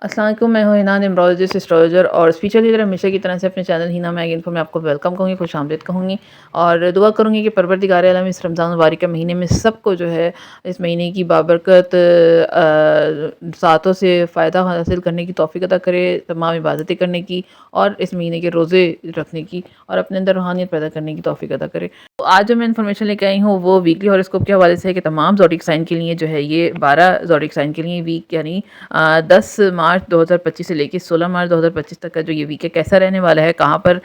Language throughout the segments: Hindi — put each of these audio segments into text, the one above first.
अस्सलाम वालेकुम, मैं हूँ हिना, न्यूमरोलॉजिस्ट, एस्ट्रोलॉजर और स्पिरिचुअल लीडर। हमेशा की तरह से अपने चैनल हिना मैग इन्फो में आपको वेलकम कहूँगी, खुशामदीद कहूँगी और दुआ करूँगी कि परवरदिगार आलम इस रमज़ान मुबारक के महीने में सबको जो है इस महीने की बाबरकत सातों से फ़ायदा हासिल करने की तौफ़ीक अता करे, तमाम इबादतें करने की और इस महीने के रोज़े रखने की और अपने अंदर रूहानियत पैदा करने की तौफ़ीक अता करे। तो आज जो मैं इन्फॉर्मेशन लेके आई हूँ वो वीकली हॉरोस्कोप के हवाले से है कि तमाम ज़ोडिक साइन के लिए जो है ये 12 ज़ोडिक साइन के लिए वीक यानी 10 मार्च 2025 से लेके 16 मार्च 2025 तक का जो ये वीक है कैसा रहने वाला है, कहाँ पर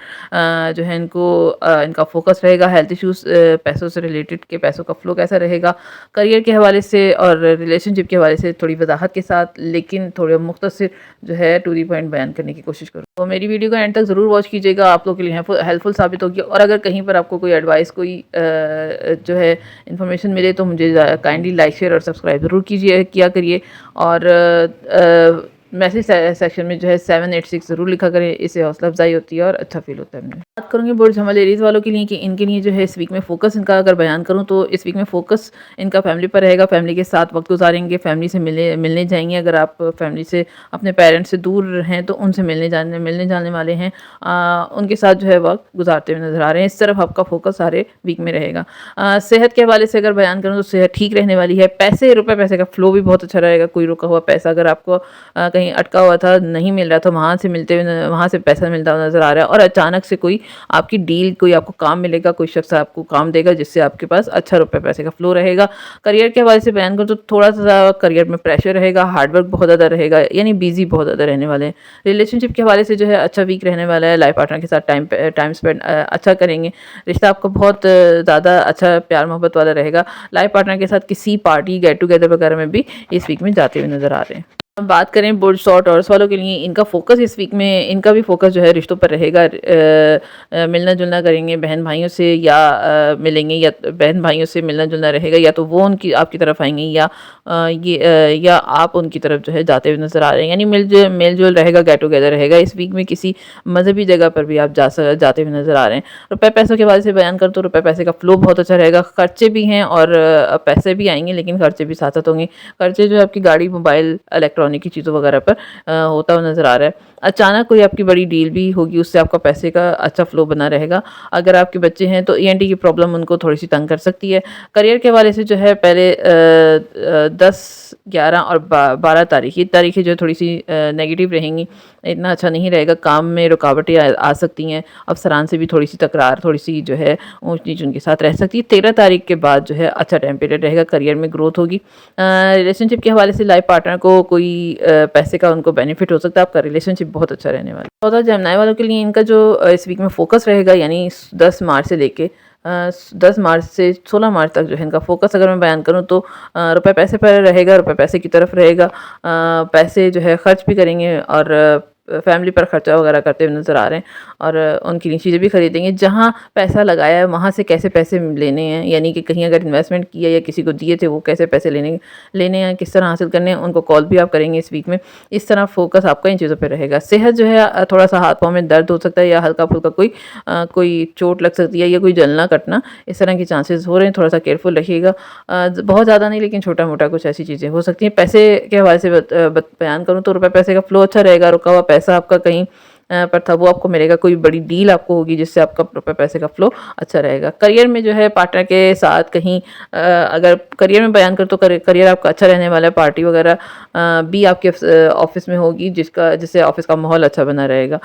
जो है इनका फोकस रहेगा, हेल्थ इश्यूज, पैसों से रिलेटेड के पैसों का फ्लो कैसा रहेगा, करियर के हवाले से और रिलेशनशिप के हवाले से थोड़ी वजाहत के साथ लेकिन थोड़े मुख्तसर जो है टू दी पॉइंट बयान करने की कोशिश करूँ। तो मेरी वीडियो को एंड तक ज़रूर वॉच कीजिएगा, आप लोगों के लिए हेल्पफुल साबित होगी और अगर कहीं पर आपको कोई एडवाइस कोई जो है इन्फॉर्मेशन मिले तो मुझे काइंडली लाइक शेयर और सब्सक्राइब ज़रूर किया करिए और मैसेज सेक्शन में जो है 786 ज़रूर लिखा करें, इससे हौसला अफजाई होती है और अच्छा फील होता है मुझे। बात करूँगी बुर्ज हमल एरीज़ वालों के लिए कि इनके लिए जो है इस वीक में फ़ोकस इनका अगर बयान करूँ तो इस वीक में फ़ोकस इनका फैमिली पर रहेगा, फैमिली के साथ वक्त गुजारेंगे, फैमिली से मिलने जाएंगे। अगर आप फैमिली से अपने पेरेंट्स से दूर हैं तो उनसे मिलने जाने वाले हैं, उनके साथ जो है वक्त गुजारते हुए नजर आ रहे हैं। इस तरफ आपका फोकस सारे वीक में रहेगा। सेहत के हवाले से अगर बयान करूँ तो सेहत ठीक रहने वाली है। पैसे का फ्लो भी बहुत अच्छा रहेगा। कोई रुका हुआ पैसा अगर आपको कहीं अटका हुआ था, नहीं मिल रहा था, वहाँ से पैसा मिलता हुआ नजर आ रहा है और अचानक से कोई आपकी डील, कोई आपको काम मिलेगा, कोई शख्स आपको काम देगा जिससे आपके पास अच्छा रुपये पैसे का फ्लो रहेगा। करियर के हवाले से बयान करूँ तो थोड़ा सा करियर में प्रेशर रहेगा, हार्डवर्क बहुत ज़्यादा रहेगा, यानी बिजी बहुत ज़्यादा रहने वाले हैं। रिलेशनशिप के हवाले से जो है अच्छा वीक रहने वाला है। लाइफ पार्टनर के साथ टाइम स्पेंड अच्छा करेंगे। रिश्ता आपका बहुत ज़्यादा अच्छा प्यार मोहब्बत वाला रहेगा। लाइफ पार्टनर के साथ किसी पार्टी, गेट टुगेदर वगैरह में भी इस वीक में जाते हुए नजर आ रहे हैं। हम बात करें बुर्ज शॉर्ट टॉरस वालों के लिए, इनका फोकस इस वीक में, इनका भी फोकस जो है रिश्तों पर रहेगा। मिलना जुलना करेंगे बहन भाइयों से या मिलेंगे, या बहन भाइयों से मिलना जुलना रहेगा, या तो वो उनकी आपकी तरफ आएंगे या आप उनकी तरफ जो है जाते हुए नजर आ रहे हैं। यानी मेल जोल रहेगा, गेट टुगेदर रहेगा। इस वीक में किसी मजहबी जगह पर भी आप जाते हुए नजर आ रहे हैं। रुपए पैसों के बारे से बयान कर तो रुपए पैसे का फ्लो बहुत अच्छा रहेगा। खर्चे भी हैं और पैसे भी आएंगे लेकिन खर्चे भी साथ साथ होंगे। खर्चे जो है आपकी गाड़ी, मोबाइल, इलेक्ट्रॉनिक की चीज़ों वगैरह पर होता हुआ नजर आ रहा है। अचानक कोई आपकी बड़ी डील भी होगी, उससे आपका पैसे का अच्छा फ्लो बना रहेगा। अगर आपके बच्चे हैं तो ईएनटी की प्रॉब्लम उनको थोड़ी सी तंग कर सकती है। करियर के हवाले से जो है पहले 10, 11 और 12 तारीख, ये तारीखें जो थोड़ी सी नेगेटिव रहेंगी, इतना अच्छा नहीं रहेगा। काम में रुकावटें आ सकती हैं, अफसरान से भी थोड़ी सी तकरार, थोड़ी सी जो है ऊंच नीच उनके साथ रह सकती है। 13 तारीख के बाद जो है अच्छा टाइम पीरियड रहेगा, करियर में ग्रोथ होगी। रिलेशनशिप के हवाले से लाइफ पार्टनर को कोई पैसे का उनको बेनिफिट हो सकता है। आपका रिलेशनशिप बहुत अच्छा रहने वाला है। 14 जमनाई वालों के लिए इनका जो इस वीक में फोकस रहेगा, यानी 10 मार्च से लेके 10 मार्च से 16 मार्च तक जो है इनका फोकस अगर मैं बयान करूं तो रुपए पैसे पर रहेगा, रुपए पैसे की तरफ रहेगा। पैसे जो है खर्च भी करेंगे और फैमिली पर खर्चा वगैरह करते हुए नज़र आ रहे हैं और उनके लिए चीज़ें भी खरीदेंगे। जहाँ पैसा लगाया है वहाँ से कैसे पैसे लेने हैं, यानी कि कहीं अगर इन्वेस्टमेंट किया या किसी को दिए थे वो कैसे पैसे लेने हैं, किस तरह हासिल करने हैं, उनको कॉल भी आप करेंगे इस वीक में। इस तरह फोकस आपका इन चीज़ों पर रहेगा। सेहत जो है थोड़ा सा हाथ पाँव में दर्द हो सकता है या हल्का फुल्का कोई चोट लग सकती है या कोई जलना कटना, इस तरह के चांसेस हो रहे हैं। थोड़ा सा केयरफुल रखिएगा। बहुत ज़्यादा नहीं लेकिन छोटा मोटा कुछ ऐसी चीज़ें हो सकती हैं। पैसे के हवाले से बयान करूँ तो रुपये पैसे का फ्लो अच्छा रहेगा। रुका हुआ पैसा आपका कहीं पर था वो आपको मिलेगा। कोई बड़ी डील आपको होगी जिससे आपका रुपये पैसे का फ्लो अच्छा रहेगा। करियर में जो है पार्टनर के साथ कहीं अगर करियर में बयान कर तो करियर आपका अच्छा रहने वाला है। पार्टी वगैरह भी आपके ऑफिस में होगी जिससे ऑफिस का माहौल अच्छा बना रहेगा।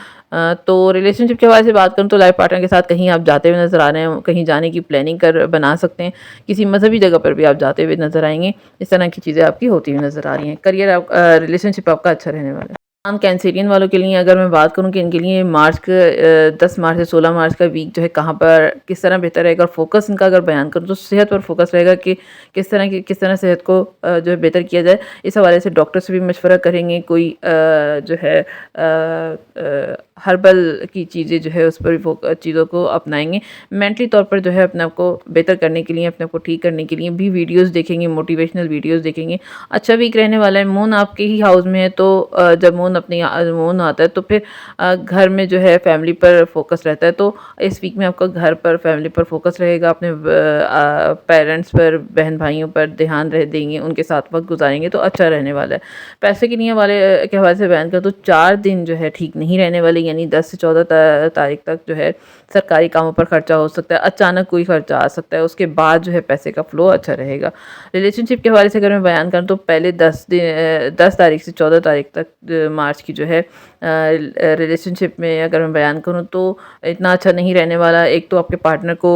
तो रिलेशनशिप के हवाले से बात करूँ तो लाइफ पार्टनर के साथ कहीं आप जाते हुए नजर आ रहे हैं, कहीं जाने की प्लानिंग बना सकते हैं। किसी मजहबी जगह पर भी आप जाते हुए नजर आएंगे। इस तरह की चीज़ें आपकी होती हुई नजर आ रही हैं। करियर रिलेशनशिप आपका अच्छा रहने वाला है। कैंसेरियन वालों के लिए अगर मैं बात करूं कि इनके लिए 10 मार्च से 16 मार्च का वीक जो है कहाँ पर किस तरह बेहतर रहेगा और फोकस इनका अगर बयान करूं तो सेहत पर फोकस रहेगा कि किस तरह सेहत को जो है बेहतर किया जाए। इस हवाले से डॉक्टर से भी मशवरा करेंगे। कोई जो है हर्बल की चीज़ें जो है उस पर भी चीज़ों को अपनाएंगे। मेंटली तौर पर जो है अपने आप को बेहतर करने के लिए, अपने आप को ठीक करने के लिए भी वीडियोस देखेंगे, मोटिवेशनल वीडियोस देखेंगे। अच्छा वीक रहने वाला है। मून आपके ही हाउस में है, तो जब मून आता है तो फिर घर में जो है फैमिली पर फोकस रहता है। तो इस वीक में आपका घर पर, फैमिली पर फोकस रहेगा। अपने पेरेंट्स पर, बहन भाइयों पर ध्यान रह देंगे, उनके साथ वक्त गुजारेंगे तो अच्छा रहने वाला है। पैसे की नियत वाले के हवाले से बयान करें तो 4 दिन जो है ठीक नहीं रहने वाले, यानी 10 से 14 तारीख तक जो है सरकारी कामों पर खर्चा हो सकता है, अचानक कोई खर्चा आ सकता है, उसके बाद जो है पैसे का फ्लो अच्छा रहेगा। रिलेशनशिप के हवाले से अगर मैं बयान करूँ तो पहले 10 तारीख से 14 तारीख तक मार्च की जो है रिलेशनशिप में अगर मैं बयान करूँ तो इतना अच्छा नहीं रहने वाला। एक तो आपके पार्टनर को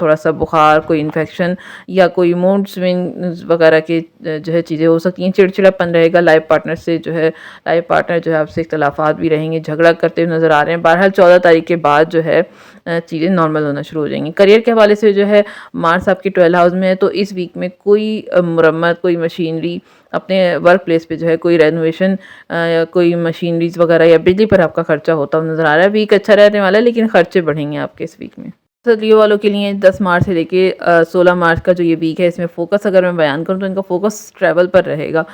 थोड़ा सा बुखार, कोई इन्फेक्शन या कोई मूड स्विंग्स वगैरह की जो है चीज़ें हो सकती हैं। चिड़चिड़ापन रहेगा। लाइफ पार्टनर जो है आपसे इख्तलाफात भी रहेंगे, झगड़ा करते हुए नज़र आ रहे हैं। बहरहाल 14 तारीख के बाद जो है चीज़ें नॉर्मल होना शुरू हो जाएंगी। करियर के हवाले से जो है मार्स आपकी 12 हाउस में है, तो इस वीक में कोई मुरम्मत, कोई मशीनरी अपने वर्क प्लेस पे जो है कोई रेनोवेशन या कोई मशीनरीज वगैरह या बिजली पर आपका खर्चा होता हुआ नज़र आ रहा है। वीक अच्छा रहने वाला है, लेकिन खर्चे बढ़ेंगे आपके इस वीक में। लियो वालों के लिए 10 मार्च से लेके 16 मार्च का जो ये वीक है, इसमें फ़ोकस अगर मैं बयान करूँ तो इनका फ़ोकस ट्रैवल पर रहेगा।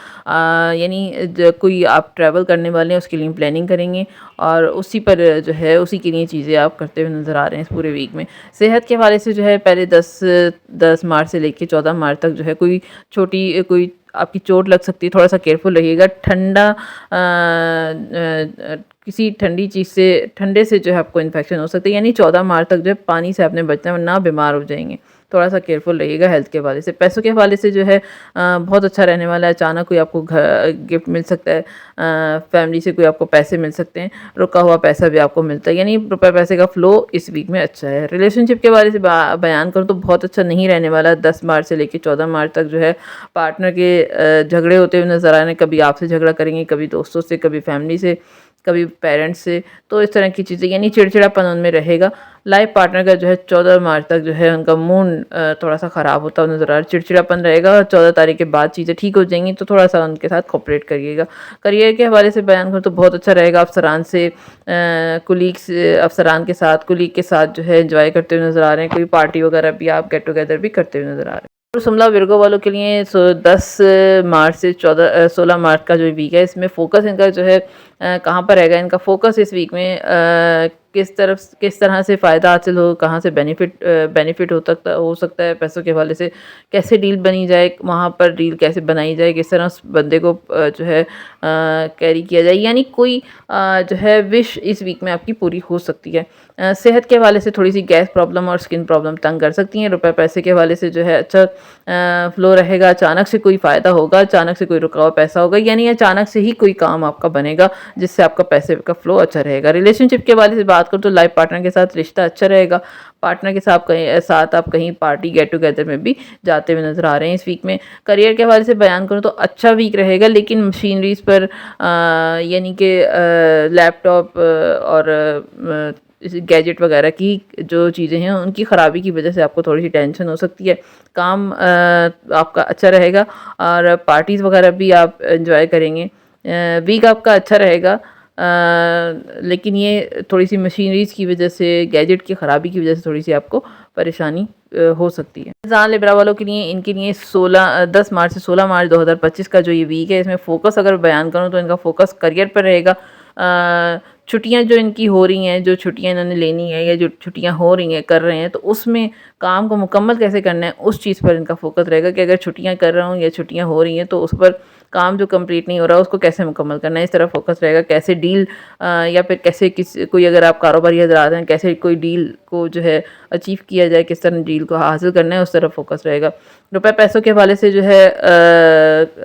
यानी कोई आप ट्रैवल करने वाले हैं उसके लिए प्लानिंग करेंगे और उसी पर जो है उसी के लिए चीज़ें आप करते हुए नज़र आ रहे हैं इस पूरे वीक में। सेहत के हवाले से जो है पहले 10 मार्च से लेके 14 मार्च तक जो है कोई आपकी चोट लग सकती है, थोड़ा-सा केयरफुल रहिएगा। किसी ठंडे से जो है आपको इन्फेक्शन हो सकता है, यानी 14 मार्च तक जो है पानी से आपने बचना है वरना बीमार हो जाएँगे। थोड़ा-सा केयरफुल रहिएगा हेल्थ के हवाले से। पैसों के हवाले से जो है बहुत अच्छा रहने वाला है। अचानक कोई आपको गिफ्ट मिल सकता है, फैमिली से कोई आपको पैसे मिल सकते हैं, रुका हुआ पैसा भी आपको मिलता है, यानी रुपए पैसे का फ्लो इस वीक में अच्छा है। रिलेशनशिप के बारे से बयान करूँ तो बहुत अच्छा नहीं रहने वाला। 10 मार्च से लेकर 14 मार्च तक जो है पार्टनर के झगड़े होते हुए नज़र आ रहे हैं। कभी आपसे झगड़ा करेंगे, कभी दोस्तों से, कभी फैमिली से, कभी पेरेंट्स से, तो इस तरह की चीज़ें, यानी चिड़चिड़ापन उनमें रहेगा। लाइफ पार्टनर का जो है 14 मार्च तक जो है उनका मूड थोड़ा सा ख़राब होता हुआ नज़र आ रहा है, चिड़चिड़ापन रहेगा। 14 तारीख के बाद चीज़ें ठीक हो जाएंगी, तो थोड़ा सा उनके साथ कोऑपरेट करिएगा। करियर के हवाले से बयान करूँ तो बहुत अच्छा रहेगा। अफसरान के साथ, कुलीग के साथ जो है एंजॉय करते हुए नज़र आ रहे हैं। कोई पार्टी वगैरह भी आप गेट टुगेदर भी करते हुए नज़र आ रहे हैं। और शिमला विर्गो वालों के लिए 10 मार्च से 16 मार्च का जो वीक है, इसमें फ़ोकस इनका जो है कहाँ पर रहेगा। इनका फ़ोकस इस वीक में किस तरह से फ़ायदा हासिल हो, कहाँ से बेनिफिट हो सकता है पैसों के हवाले से, कैसे डील बनी जाए, वहाँ पर डील कैसे बनाई जाए, किस तरह उस बंदे को जो है कैरी किया जाए, यानी कोई जो है विश इस वीक में आपकी पूरी हो सकती है। सेहत के हवाले से थोड़ी सी गैस प्रॉब्लम और स्किन प्रॉब्लम तंग कर सकती हैं। रुपए पैसे के हवाले से जो है अच्छा फ्लो रहेगा। अचानक से कोई फ़ायदा होगा, अचानक से कोई रुका हुआ पैसा होगा, यानी अचानक से ही कोई काम आपका बनेगा जिससे आपका पैसे का फ्लो अच्छा रहेगा। रिलेशनशिप के हवाले से बात करूँ तो लाइफ पार्टनर के साथ रिश्ता अच्छा रहेगा। पार्टनर के साथ आप कहीं पार्टी, गेट टुगेदर में भी जाते हुए नज़र आ रहे हैं इस वीक में। करियर के हवाले से बयान करूँ तो अच्छा वीक रहेगा, लेकिन मशीनरीज पर यानी कि लैपटॉप और गैजेट वगैरह की जो चीज़ें हैं उनकी ख़राबी की वजह से आपको थोड़ी सी टेंशन हो सकती है। काम आपका अच्छा रहेगा और पार्टीज़ वगैरह भी आप एंजॉय करेंगे। वीक आपका अच्छा रहेगा, लेकिन ये थोड़ी सी मशीनरीज़ की वजह से, गैजेट की ख़राबी की वजह से थोड़ी सी आपको परेशानी हो सकती है। जान लिब्रा वालों के लिए, इनके लिए 10 मार्च से 16 मार्च 2025 का जो ये वीक है, इसमें फ़ोकस अगर बयान करूँ तो इनका फ़ोकस करियर पर रहेगा। छुट्टियां जो इनकी हो रही हैं, जो छुट्टियां इन्होंने लेनी है या जो छुट्टियां हो रही हैं, कर रहे हैं, तो उसमें काम को मुकम्मल कैसे करना है उस चीज़ पर इनका फ़ोकस रहेगा कि अगर छुट्टियां कर रहा हूँ या छुट्टियां हो रही हैं तो उस पर काम जो कंप्लीट नहीं हो रहा उसको कैसे मुकम्मल करना है, इस तरह फोकस रहेगा। कैसे डील या फिर कैसे कोई अगर आप कारोबारी हजरात हैं, कैसे कोई डील को जो है अचीव किया जाए, किस तरह डील को हासिल करना है, उस तरफ फोकस रहेगा। रुपए पैसों के हवाले से जो है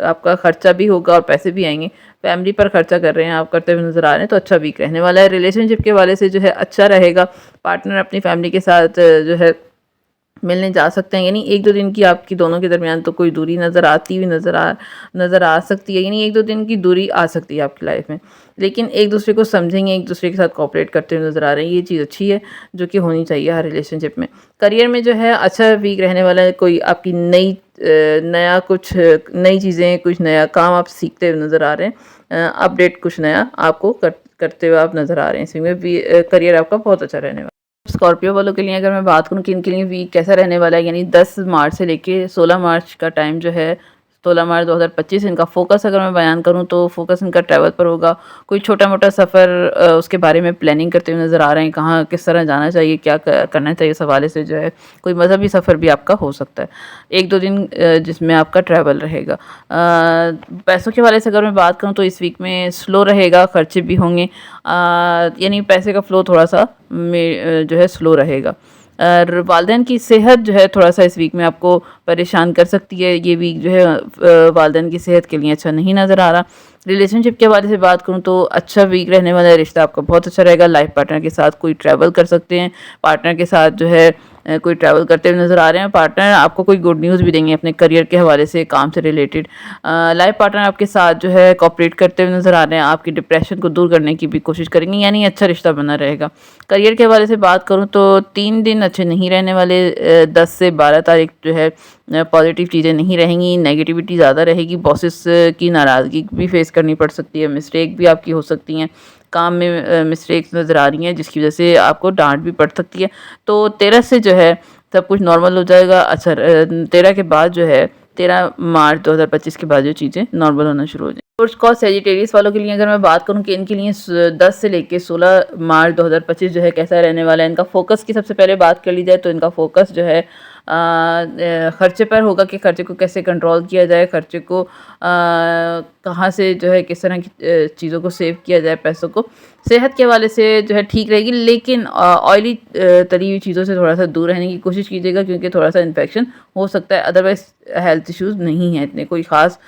आपका खर्चा भी होगा और पैसे भी आएंगे। फैमिली पर खर्चा कर रहे हैं आप, करते हुए नज़र आ रहे हैं, तो अच्छा वीक रहने वाला है। रिलेशनशिप के हवाले से जो है अच्छा रहेगा। पार्टनर अपनी फैमिली के साथ जो है मिलने जा सकते हैं, यानी 1-2 दिन की आपकी दोनों के दरमियान तो कोई दूरी नज़र आ सकती है, यानी 1-2 दिन की दूरी आ सकती है आपकी लाइफ में। लेकिन एक-दूसरे को समझेंगे, एक-दूसरे के साथ कोऑपरेट करते हुए नज़र आ रहे हैं, ये चीज़ अच्छी है, जो कि होनी चाहिए हर रिलेशनशिप में। करियर में जो है अच्छा वीक रहने वाला है, कोई आपकी नया कुछ नई चीज़ें, कुछ नया काम आप सीखते हुए नज़र आ रहे हैं। अपडेट कुछ नया आपको करते हुए आप नज़र आ रहे हैं। इसमें भी करियर आपका बहुत अच्छा रहने वाला है। स्कॉर्पियो वालों के लिए अगर मैं बात करूँ कि इनके लिए वीक कैसा रहने वाला है, यानी 10 मार्च से लेके 16 मार्च का टाइम जो है, 16 मार्च 2025 इनका फ़ोकस अगर मैं बयान करूँ तो फ़ोकस इनका ट्रैवल पर होगा। कोई छोटा-मोटा सफ़र उसके बारे में प्लानिंग करते हुए नज़र आ रहे हैं, कहाँ किस तरह जाना चाहिए, क्या करना चाहिए इस हवाले से जो है, कोई मज़हबी सफ़र भी आपका हो सकता है। 1-2 दिन जिसमें आपका ट्रैवल रहेगा। पैसों के हवाले से अगर मैं बात करूँ तो इस वीक में स्लो रहेगा, खर्चे भी होंगे, यानी पैसे का फ़्लो थोड़ा-सा जो है स्लो रहेगा। और वालिदैन की सेहत जो है थोड़ा-सा इस वीक में आपको परेशान कर सकती है। ये वीक जो है वालिदैन की सेहत के लिए अच्छा नहीं नज़र आ रहा। रिलेशनशिप के हवाले से बात करूँ तो अच्छा वीक रहने वाला है, रिश्ता आपका बहुत अच्छा रहेगा। लाइफ़ पार्टनर के साथ कोई ट्रैवल कर सकते हैं, पार्टनर के साथ जो है कोई ट्रैवल करते हुए नज़र आ रहे हैं। पार्टनर आपको कोई गुड न्यूज़ भी देंगे अपने करियर के हवाले से, काम से रिलेटेड। लाइफ़ पार्टनर आपके साथ जो है कोऑपरेट करते हुए नज़र आ रहे हैं, आपकी डिप्रेशन को दूर करने की भी कोशिश करेंगे, यानी अच्छा रिश्ता बना रहेगा। करियर के हवाले से बात करूँ तो 3 दिन अच्छे नहीं रहने वाले, 10 से 12 तारीख जो है पॉजिटिव चीज़ें नहीं रहेंगी, नेगेटिविटी ज़्यादा रहेगी, बॉसेस की नाराज़गी भी फेस करनी पड़ सकती है, मिस्टेक भी आपकी हो सकती हैं, काम में मिस्टेक्स नज़र आ रही हैं जिसकी वजह से आपको डांट भी पड़ सकती है। तो 13 से जो है सब कुछ नॉर्मल हो जाएगा। अच्छा 13 के बाद जो है 13 मार्च 2025 के बाद जो चीज़ें नॉर्मल होना शुरू हो जाएंगी। सोर्स कॉज सेजिटेरियस वालों के लिए अगर मैं बात करूं कि इनके लिए 10 से लेके 16 मार्च 2025 जो है कैसा रहने वाला है, इनका फोकस की सबसे पहले बात कर ली जाए तो इनका फोकस जो है खर्चे पर होगा कि खर्चे को कैसे कंट्रोल किया जाए, खर्चे को कहाँ से जो है किस तरह की चीज़ों को सेव किया जाए पैसों को। सेहत के हवाले से जो है ठीक रहेगी, लेकिन ऑयली तली हुई चीज़ों से थोड़ा-सा दूर रहने की कोशिश कीजिएगा क्योंकि थोड़ा-सा इन्फेक्शन हो सकता है। अदरवाइज़ हेल्थ इश्यूज़ नहीं हैं इतने कोई ख़ास,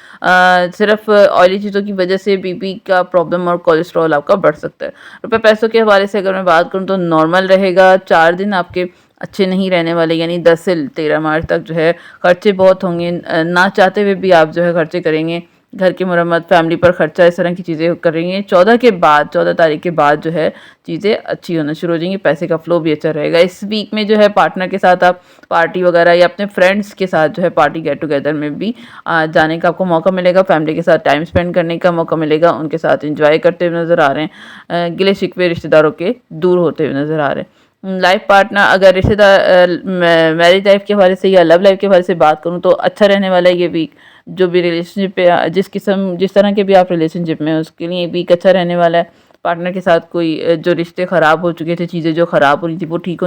सिर्फ़ ऑयली चीज़ों की वजह से बीपी का प्रॉब्लम और कोलेस्ट्रॉल आपका बढ़ सकता है। रुपए पैसों के हवाले से अगर मैं बात करूँ तो नॉर्मल रहेगा। 4 दिन आपके अच्छे नहीं रहने वाले, यानी 10 से 13 मार्च तक जो है खर्चे बहुत होंगे। ना चाहते हुए भी आप जो है खर्चे करेंगे, घर की मरम्मत, फैमिली पर खर्चा, इस तरह की चीज़ें करेंगे। 14 तारीख के बाद जो है चीज़ें अच्छी होना शुरू हो जाएंगी, पैसे का फ्लो भी अच्छा रहेगा। इस वीक में जो है पार्टनर के साथ आप पार्टी वगैरह या अपने फ्रेंड्स के साथ जो है पार्टी गेट टुगेदर में भी जाने का आपको मौका मिलेगा, फैमिली के साथ टाइम स्पेंड करने का मौका मिलेगा, उनके साथ एंजॉय करते हुए नज़र आ रहे हैं, गिले शिकवे रिश्तेदारों के दूर होते हुए नज़र आ रहे हैं। लाइफ पार्टनर अगर मैरिज लाइफ के हवाले से या लव लाइफ के हवाले से बात करूँ तो अच्छा रहने वाला है ये वीक। जो भी रिलेशनशिप पे जिस तरह के भी आप रिलेशनशिप में हैं उसके लिए वीक अच्छा रहने वाला है। पार्टनर के साथ कोई जो रिश्ते ख़राब हो चुके थे, चीज़ें जो ख़राब हो रही थी वो ठीक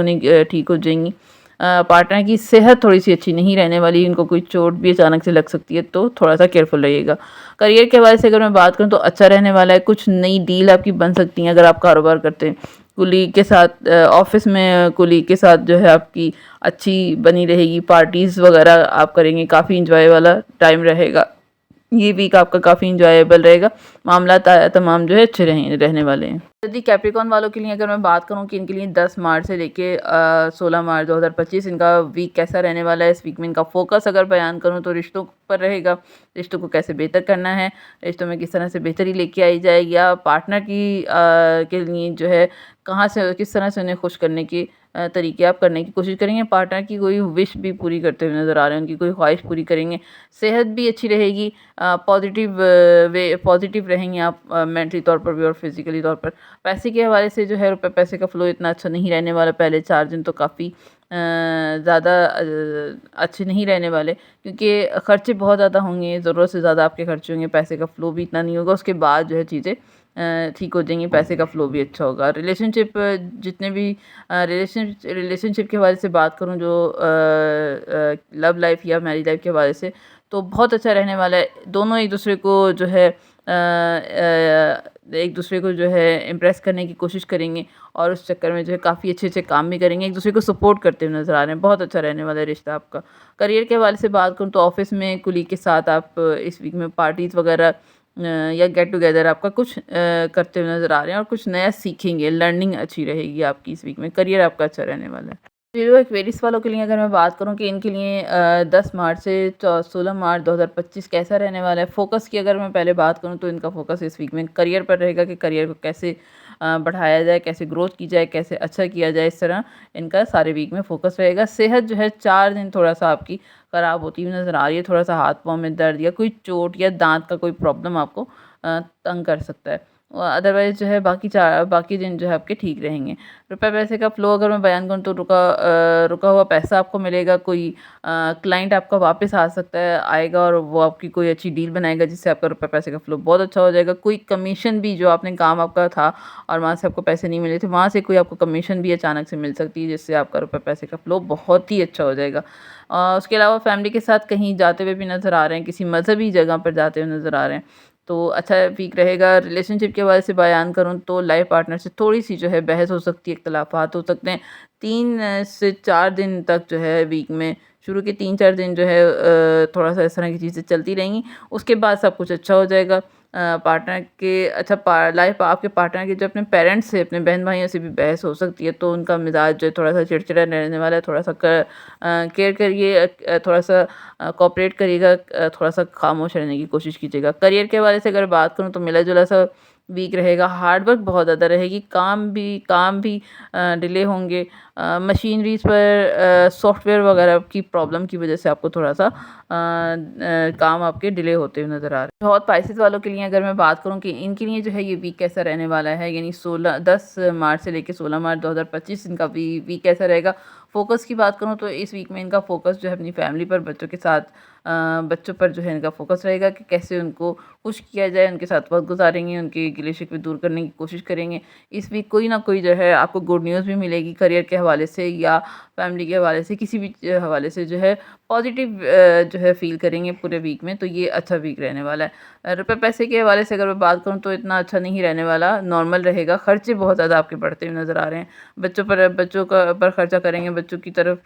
हो जाएंगी। पार्टनर की सेहत थोड़ी सी अच्छी नहीं रहने वाली, इनको कोई चोट भी अचानक से लग सकती है तो थोड़ा सा केयरफुल रहिएगा। करियर के हवाले से अगर मैं बात करूँ तो अच्छा रहने वाला है, कुछ नई डील आपकी बन सकती हैं अगर आप कारोबार करते हैं। कुलीग के साथ ऑफिस में कुलीग के साथ जो है आपकी अच्छी बनी रहेगी, पार्टीज़ वगैरह आप करेंगे, काफ़ी इंजॉय वाला टाइम रहेगा। ये वीक आपका काफ़ी इंजॉयबल रहेगा, मामला तमाम जो है अच्छे रहने वाले हैं। यदि कैप्रिकॉर्न वालों के लिए अगर मैं बात करूं कि इनके लिए 10 मार्च से लेके 16 मार्च 2025 इनका वीक कैसा रहने वाला है, इस वीक में इनका फोकस अगर बयान करूं तो रिश्तों पर रहेगा। रिश्तों को कैसे बेहतर करना है, रिश्तों में किस तरह से बेहतरी लेके आई जाए, या पार्टनर के लिए जो है कहाँ से किस तरह से उन्हें खुश करने की तरीके आप करने की कोशिश करेंगे। पार्टनर की कोई विश भी पूरी करते हुए नज़र आ रहे हैं, उनकी कोई ख्वाहिश पूरी करेंगे। सेहत भी अच्छी रहेगी, पॉजिटिव रहेंगे आप मेंटली तौर पर भी और फिज़िकली तौर पर। पैसे के हवाले से जो है रुपए पैसे का फ़्लो इतना अच्छा नहीं रहने वाला, पहले 4 दिन तो काफ़ी ज़्यादा अच्छे नहीं रहने वाले क्योंकि खर्चे बहुत ज़्यादा होंगे, ज़रूरत से ज़्यादा आपके खर्चे होंगे, पैसे का फ़्लो भी इतना नहीं होगा। उसके बाद जो है चीज़ें ठीक हो जाएंगी, पैसे का फ़्लो भी अच्छा होगा। रिलेशनशिप जितने भी रिलेशनशिप के हवाले से बात करूँ, जो लव लाइफ़ या मैरिज लाइफ़ के हवाले से तो बहुत अच्छा रहने वाला है। दोनों एक दूसरे को जो है एक दूसरे को जो है इम्प्रेस करने की कोशिश करेंगे और उस चक्कर में जो है काफ़ी अच्छे काम भी करेंगे, एक दूसरे को सपोर्ट करते हुए नज़र आ रहे हैं। बहुत अच्छा रहने वाला है रिश्ता आपका। करियर के हवाले से बात करूँ तो ऑफिस में कुलीग के साथ आप इस वीक में पार्टीज़ वगैरह या गेट टुगेदर आपका कुछ करते हुए नज़र आ रहे हैं और कुछ नया सीखेंगे, लर्निंग अच्छी रहेगी आपकी इस वीक में। करियर आपका अच्छा रहने वाला है। ज़ीरो एक्वेरियस वालों के लिए अगर मैं बात करूँ कि इनके लिए 10 मार्च से 16 मार्च 2025 कैसा रहने वाला है। फ़ोकस की अगर मैं पहले बात करूँ तो इनका फ़ोकस इस वीक में करियर पर रहेगा कि करियर को कैसे बढ़ाया जाए, कैसे ग्रोथ की जाए, कैसे अच्छा किया जाए, इस तरह इनका सारे वीक में फ़ोकस रहेगा। सेहत जो है 4 दिन थोड़ा-सा आपकी ख़राब होती हुई नज़र आ रही है। थोड़ा-सा हाथ-पाँव में दर्द या कोई चोट या दाँत का कोई प्रॉब्लम आपको तंग कर सकता है। अदरवाइज़ जो है बाकी दिन जो है आपके ठीक रहेंगे। रुपए पैसे का फ्लो अगर मैं बयान करूँ तो रुका हुआ पैसा आपको मिलेगा, कोई क्लाइंट आपका वापस आ सकता है, आएगा और वो आपकी कोई अच्छी डील बनाएगा जिससे आपका रुपए पैसे का फ्लो बहुत अच्छा हो जाएगा। कोई कमीशन भी जो आपने काम आपका था और वहाँ से आपको पैसे नहीं मिले थे, वहाँ से कोई आपको कमीशन भी अचानक से मिल सकती है जिससे आपका रुपए पैसे का फ्लो बहुत ही अच्छा हो जाएगा। उसके अलावा फैमिली के साथ कहीं जाते हुए भी नज़र आ रहे हैं, किसी मज़हबी जगह पर जाते हुए नज़र आ रहे हैं, तो अच्छा वीक रहेगा। रिलेशनशिप के हवाले से बयान करूँ तो लाइफ पार्टनर से थोड़ी-सी जो है बहस हो सकती है, इख्तिलाफ़ात हो सकते हैं। 3 से 4 दिन तक जो है वीक में शुरू के 3-4 दिन जो है थोड़ा-सा इस तरह की चीज़ें चलती रहेंगी। उसके बाद सब कुछ अच्छा हो जाएगा। पार्टनर के अच्छा पा लाइफ आपके पार्टनर के जो अपने पेरेंट्स से, अपने बहन-भाइयों से भी बहस हो सकती है, तो उनका मिज़ाज जो है थोड़ा-सा चिड़चिड़ा रहने वाला है। थोड़ा-सा केयर करिए, थोड़ा-सा कोऑपरेट करिएगा, थोड़ा-सा खामोश रहने की कोशिश कीजिएगा। करियर के हवाले से अगर बात करूँ तो मिला-जुला सा वीक रहेगा, हार्ड वर्क बहुत ज़्यादा रहेगी, काम भी डिले होंगे। मशीनरीज़ पर सॉफ्टवेयर वगैरह की प्रॉब्लम की वजह से आपको थोड़ा-सा काम आपके डिले होते हुए नज़र आ रहे हैं। बहुत स्पाइसेस वालों के लिए अगर मैं बात करूँ कि इनके लिए जो है ये वीक कैसा रहने वाला है, यानी 10 मार्च से लेके 16 मार्च 2025 इनका वीक कैसा रहेगा। फ़ोकस की बात करूँ तो इस वीक में इनका फ़ोकस जो है अपनी फैमिली पर, बच्चों के साथ बच्चों पर जो है इनका फ़ोकस रहेगा कि कैसे उनको खुश किया जाए, उनके साथ वक़्त गुज़ारेंगे, उनके गिले-शिकवे दूर करने की कोशिश करेंगे। इस वीक कोई ना कोई जो है आपको गुड न्यूज़ भी मिलेगी करियर के हवाले से या फैमिली के हवाले से, किसी भी हवाले से जो है पॉज़िटिव जो है फ़ील करेंगे पूरे वीक में, तो ये अच्छा वीक रहने वाला है। रुपए पैसे के हवाले से अगर मैं बात करूँ तो इतना अच्छा नहीं रहने वाला, नॉर्मल रहेगा। खर्चे बहुत ज़्यादा आपके बढ़ते हुए नज़र आ रहे हैं। बच्चों पर खर्चा करेंगे, बच्चों की तरफ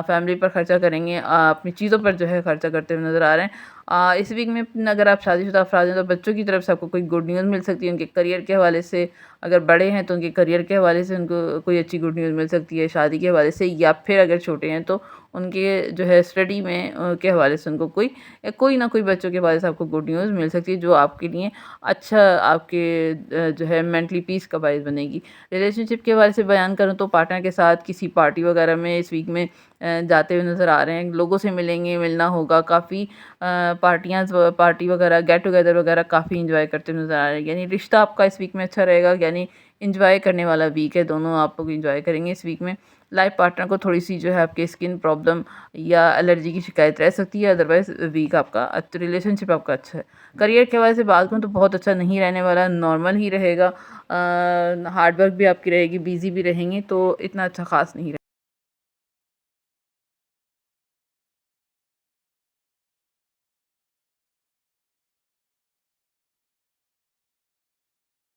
फैमिली पर खर्चा करेंगे, अपनी चीज़ों पर जो है खर्चा करते हुए नज़र आ रहे हैं। इस वीक में अगर आप शादीशुदा अफ़राद हैं तो बच्चों की तरफ से आपको कोई गुड न्यूज़ मिल सकती है, उनके करियर के हवाले से। अगर बड़े हैं तो उनके करियर के हवाले से उनको कोई अच्छी गुड न्यूज़ मिल सकती है, शादी के हवाले से, या फिर अगर छोटे हैं तो उनके जो है स्टडी में के हवाले से उनको कोई ना कोई बच्चों के हवाले से आपको गुड न्यूज़ मिल सकती है जो आपके लिए अच्छा, आपके जो है मेंटली पीस का बायस बनेगी। रिलेशनशिप के हवाले से बयान करूँ तो पार्टनर के साथ किसी पार्टी वगैरह में इस वीक में जाते हुए नज़र आ रहे हैं। लोगों से मिलेंगे, मिलना होगा, काफ़ी पार्टी वगैरह, गेट टुगेदर वगैरह काफ़ी एंजॉय करते हुए नज़र आ रहे हैं। यानी रिश्ता आपका इस वीक में अच्छा रहेगा, यानी एंजॉय करने वाला वीक है, दोनों आप लोग एंजॉय करेंगे इस वीक में। लाइफ पार्टनर को थोड़ी-सी जो है आपकी स्किन प्रॉब्लम या एलर्जी की शिकायत रह सकती है, अदरवाइज़ वीक आपका रिलेशनशिप आपका अच्छा है। करियर के हवाले से बात करूँ तो बहुत अच्छा नहीं रहने वाला, नॉर्मल ही रहेगा। हार्ड वर्क भी आपकी रहेगी, बिज़ी भी रहेंगे, तो इतना अच्छा ख़ास नहीं रहे